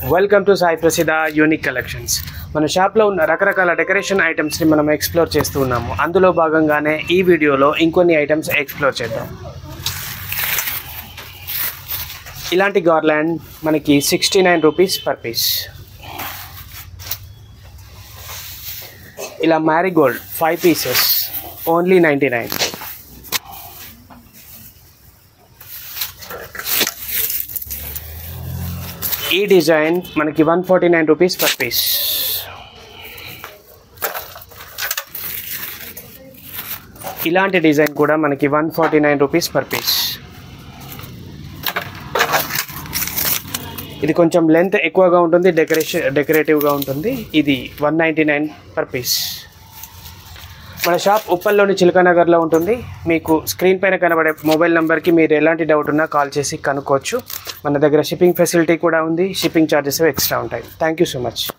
Welcome to Sai ప్రసిద్ధ unique collections. మన షాప్లో ఉన్న రకరకాల డెకరేషన్ ఐటమ్స్ని మనం ఎక్స్ప్లోర్ చేస్తూ ఉన్నాము. అందులో భాగంగానే ఈ వీడియోలో ఇంకొన్ని ఐటమ్స్ ఎక్స్ప్లోర్ చేద్దాం. ఇలాంటి గార్లాండ్ మనకి 69 రూపీస్ పర్ పీస్. ఇలా మ్యారీగోల్డ్ 5 పీసెస్ ఓన్లీ 99. ఈ డిజైన్ మనకి 149 రూపీస్ పర్ పీస్. ఇలాంటి డిజైన్ కూడా మనకి 149 రూపీస్ పర్ పీస్. ఇది కొంచెం లెంత్ ఎక్కువగా ఉంటుంది, డెకరేటివ్గా ఉంటుంది. ఇది 199 పర్ పీస్. మన షాప్ ఉప్పల్లోని చిలకనగర్లో ఉంటుంది. మీకు స్క్రీన్ పైన కనబడే మొబైల్ నెంబర్కి మీరు ఎలాంటి డౌట్ ఉన్నా కాల్ చేసి కనుక్కోవచ్చు. మన దగ్గర షిప్పింగ్ ఫెసిలిటీ కూడా ఉంది. షిప్పింగ్ ఛార్జెస్ ఎక్స్ట్రా ఉంటాయి. Thank you so much.